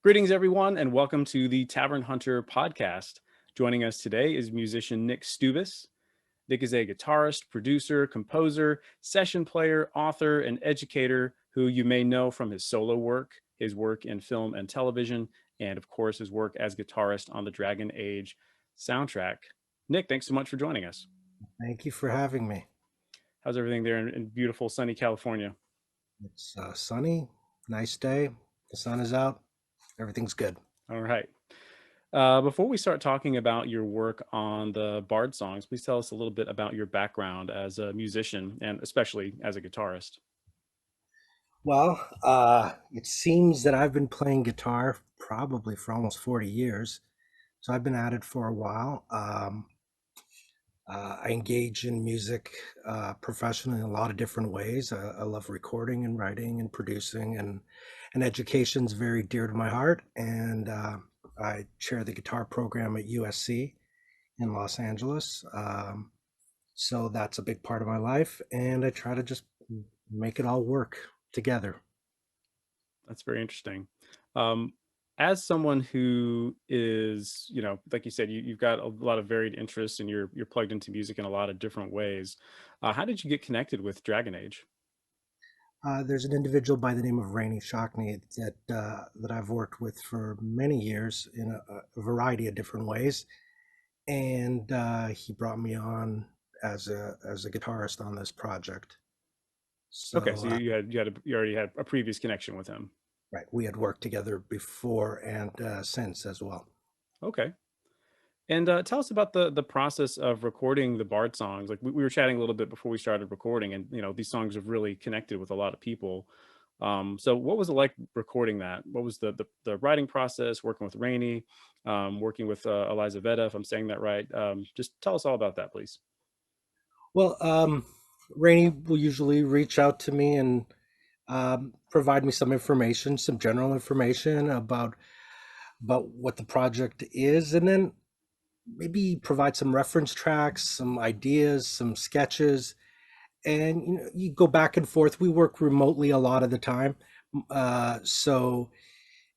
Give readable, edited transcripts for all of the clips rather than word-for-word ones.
Greetings, everyone, and welcome to the Tavern Hunter podcast. Joining us today is musician Nick Stoubis. Nick is a guitarist, producer, composer, session player, author, and educator who you may know from his solo work, his work in film and television, and of course, his work as guitarist on the Dragon Age soundtrack. Nick, thanks so much for joining us. Thank you for having me. How's everything there in beautiful, sunny California? It's sunny, nice day. The sun is out. Everything's good. All right. Before we start talking about your work on the Bard songs, please tell us a little bit about your background as a musician and especially as a guitarist. Well, it seems that I've been playing guitar probably for almost 40 years. So I've been at it for a while. I engage in music professionally in a lot of different ways. I love recording and writing and producing, and education's very dear to my heart. And I chair the guitar program at USC in Los Angeles. So that's a big part of my life, and I try to just make it all work together. That's very interesting. Um, as someone who is, like you said, you've got a lot of varied interests and you're plugged into music in a lot of different ways. How did you get connected with Dragon Age? There's an individual by the name of Rainey Shockney that I've worked with for many years in a variety of different ways, and he brought me on as a guitarist on this project. Okay, So so you already had a previous connection with him. right, we had worked together before and since as well. Okay. And tell us about the process of recording the Bard songs. Like we were chatting a little bit before we started recording, and these songs have really connected with a lot of people. So what was it like recording that? What was the writing process? Working with Rainey, working with Eliza Veda, if I'm saying that right. Just tell us all about that, please. Well, Rainey will usually reach out to me and provide me some information, some general information about what the project is, and then maybe provide some reference tracks, some ideas, some sketches, and you go back and forth. We work remotely a lot of the time, so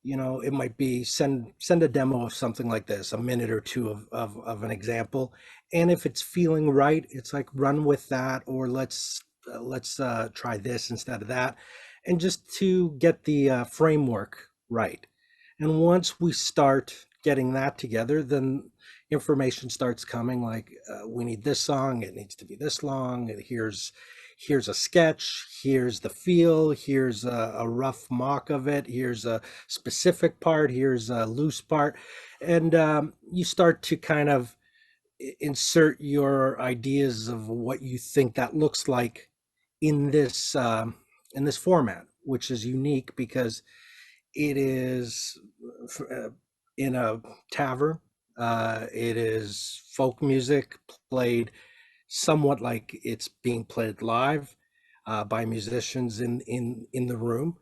it might be send a demo of something like this, a minute or two of an example, and if it's feeling right, it's like run with that, or let's try this instead of that, and just to get the framework right. And once we start getting that together, then information starts coming like we need this song, it needs to be this long, and here's a sketch, here's the feel, here's a rough mock of it, here's a specific part, here's a loose part, and you start to kind of insert your ideas of what you think that looks like in this format, which is unique because it is uh, in a tavern. It is folk music played somewhat like it's being played live by musicians in the room.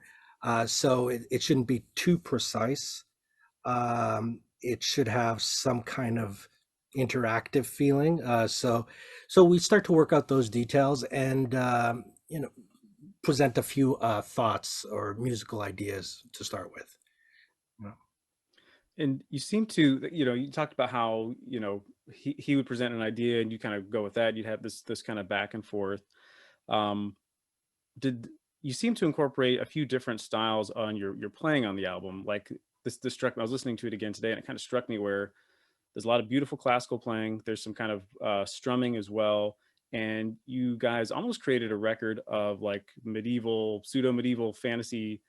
So it shouldn't be too precise. It should have some kind of interactive feeling. So we start to work out those details and present a few thoughts or musical ideas to start with. Yeah. And you seem to, you talked about how, he would present an idea and you kind of go with that. You'd have this kind of back and forth. Um, did you seem to incorporate a few different styles on your playing on the album? Like this struck me. I was listening to it again today, and it kind of struck me where there's a lot of beautiful classical playing. There's some kind of strumming as well, and you guys almost created a record of like medieval, pseudo medieval fantasy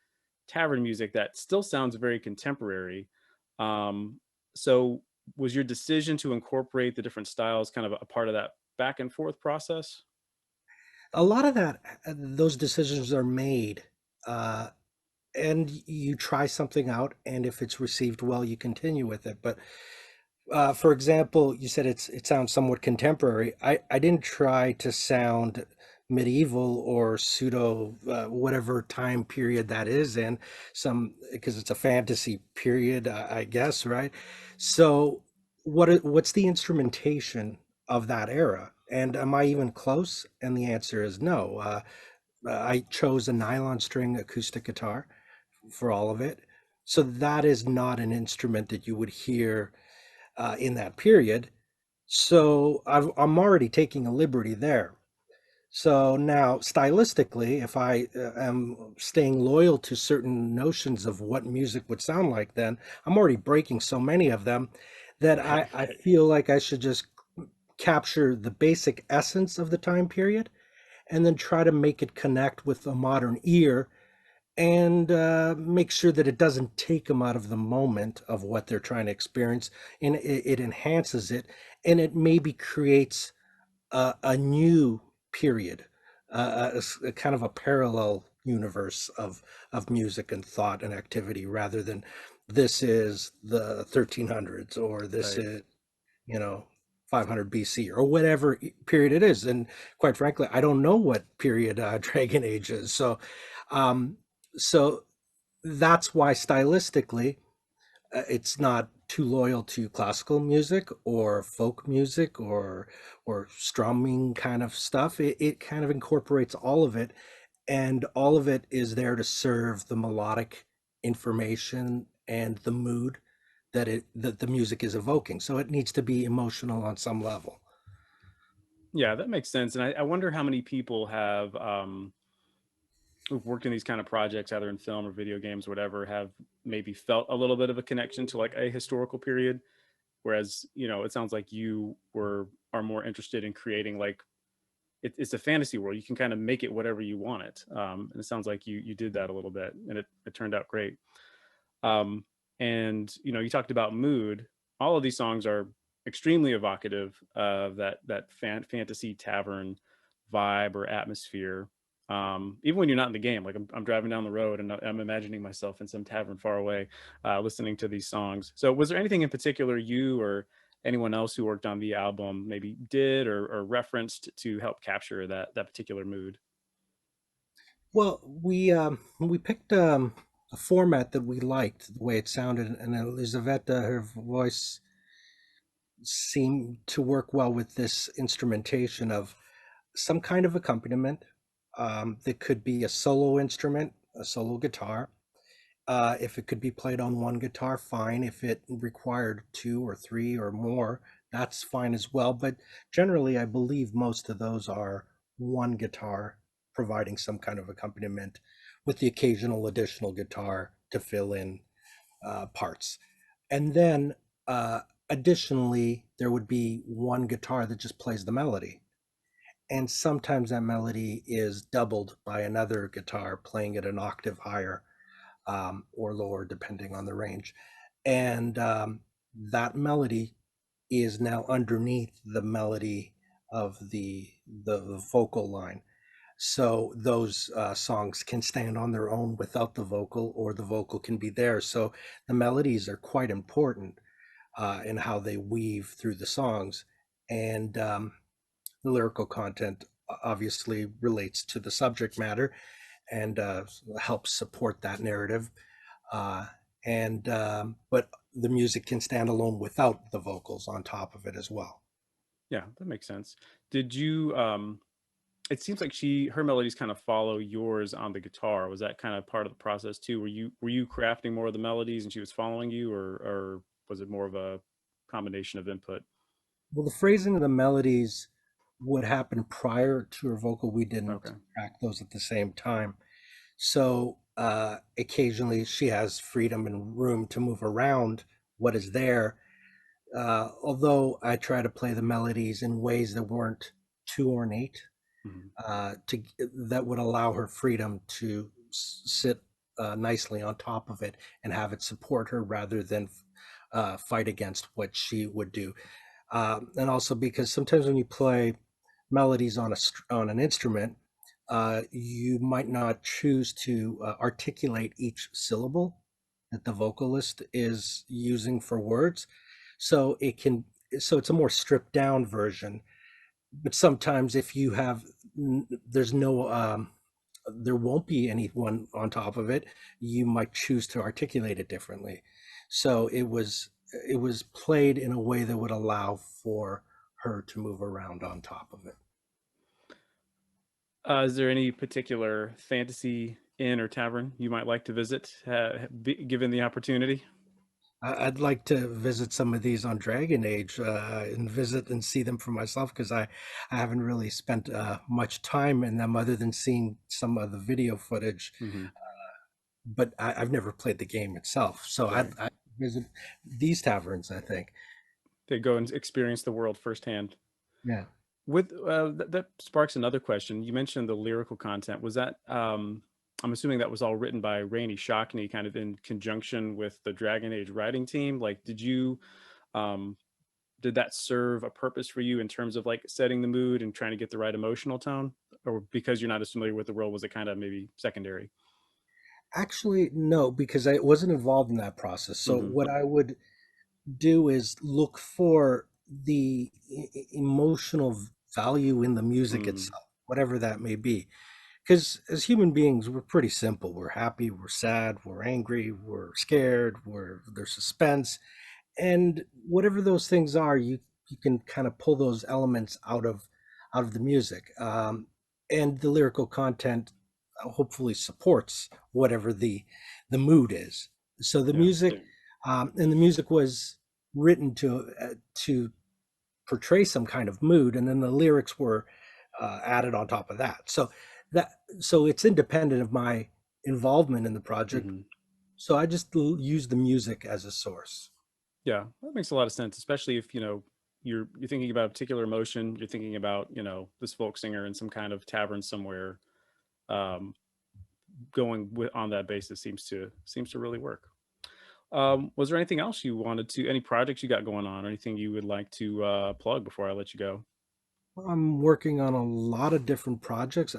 tavern music that still sounds very contemporary. Um, so was your decision to incorporate the different styles kind of a part of that back and forth process? A lot of those decisions are made, uh, and you try something out, and if it's received well, you continue with it. But for example, you said it sounds somewhat contemporary. I didn't try to sound medieval or pseudo whatever time period that is in some because it's a fantasy period, I guess, right? So what's the instrumentation of that era? And am I even close? And the answer is no. I chose a nylon string acoustic guitar for all of it. So that is not an instrument that you would hear in that period. So I'm already taking a liberty there. So now, stylistically, if I am staying loyal to certain notions of what music would sound like, then I'm already breaking so many of them that Right, I right. feel like I should just capture the basic essence of the time period and then try to make it connect with a modern ear and make sure that it doesn't take them out of the moment of what they're trying to experience, and it enhances it, and it maybe creates a new period, a kind of a parallel universe of music and thought and activity, rather than this is the 1300s or this Right. is, you know, 500 BC or whatever period it is. And quite frankly, I don't know what period Dragon Age is. Um, so that's why stylistically it's not too loyal to classical music or folk music or strumming kind of stuff. It kind of incorporates all of it, and all of it is there to serve the melodic information and the mood that the music is evoking. So it needs to be emotional on some level. Yeah, that makes sense. And I wonder how many people have who've worked in these kind of projects, either in film or video games, or whatever, have maybe felt a little bit of a connection to like a historical period. Whereas, it sounds like you are more interested in creating like it's a fantasy world. You can kind of make it whatever you want it. And it sounds like you did that a little bit, and it turned out great. Um, and you talked about mood. All of these songs are extremely evocative of that fantasy tavern vibe or atmosphere. Even when you're not in the game, like I'm driving down the road and I'm imagining myself in some tavern far away, listening to these songs. So, was there anything in particular you or anyone else who worked on the album maybe did or referenced to help capture that particular mood? Well, we picked a format that we liked, the way it sounded, and Elizaveta, her voice seemed to work well with this instrumentation of some kind of accompaniment. That could be a solo instrument, a solo guitar. If it could be played on one guitar, fine. If it required two or three or more, that's fine as well. But generally, I believe most of those are one guitar providing some kind of accompaniment with the occasional additional guitar to fill in parts. And then additionally, there would be one guitar that just plays the melody. And sometimes that melody is doubled by another guitar playing it an octave higher or lower, depending on the range. And that melody is now underneath the melody of the vocal line. So those songs can stand on their own without the vocal, or the vocal can be there. So the melodies are quite important in how they weave through the songs. And the lyrical content obviously relates to the subject matter and helps support that narrative. Uh, and But the music can stand alone without the vocals on top of it as well. Yeah, that makes sense. Did you it seems like her melodies kind of follow yours on the guitar. Was that kind of part of the process too? Were you crafting more of the melodies and she was following you, or was it more of a combination of input? Well, the phrasing of the melodies would happen prior to her vocal. We didn't Okay. track those at the same time. So occasionally she has freedom and room to move around what is there. Although I try to play the melodies in ways that weren't too ornate, Mhm. to that would allow her freedom to sit nicely on top of it and have it support her rather than fight against what she would do. And also because sometimes when you play melodies on on an instrument, you might not choose to articulate each syllable that the vocalist is using for words. So so it's a more stripped down version. But sometimes if you have, there's no, there won't be anyone on top of it. You might choose to articulate it differently. So it was played in a way that would allow for her to move around on top of it. Is there any particular fantasy inn or tavern you might like to visit, given the opportunity? I'd like to visit some of these on Dragon Age, and visit and see them for myself because I haven't really spent much time in them other than seeing some of the video footage. Hmm. But I've never played the game itself, so Right. I'd visit these taverns, I think. They go and experience the world firsthand. Yeah. With that sparks another question. You mentioned the lyrical content. Was that I'm assuming that was all written by Rainey Shockney, kind of in conjunction with the Dragon Age writing team. Like, um, did that serve a purpose for you in terms of like setting the mood and trying to get the right emotional tone, or because you're not as familiar with the world, was it kind of maybe secondary? Actually, no, because I wasn't involved in that process. So Hmm. what I would do is look for the emotional value in the music Mm, itself, whatever that may be. Because as human beings, we're pretty simple. We're happy, we're sad, we're angry, we're scared, there's suspense, and whatever those things are, you can kind of pull those elements out of the music, and the lyrical content hopefully supports whatever the mood is. So the yeah. music, and the music was written to portray some kind of mood, and then the lyrics were added on top of that. That so it's independent of my involvement in the project. Hmm. So I just use the music as a source. Yeah, that makes a lot of sense, especially if you're thinking about a particular emotion. You're thinking about this folk singer in some kind of tavern somewhere. Um, Going on that basis seems to really work. Was there anything else you wanted to, any projects you got going on, or anything you would like to plug before I let you go? I'm working on a lot of different projects.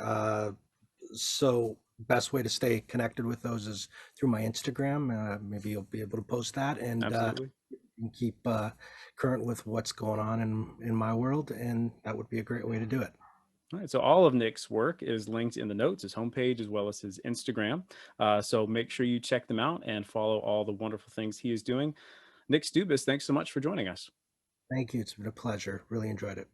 So best way to stay connected with those is through my Instagram. Maybe you'll be able to post that Absolutely. and keep current with what's going on in my world, and that would be a great way to do it. All right, so all of Nick's work is linked in the notes, his homepage, as well as his Instagram. So make sure you check them out and follow all the wonderful things he is doing. Nick Stoubis, thanks so much for joining us. Thank you. It's been a pleasure. Really enjoyed it.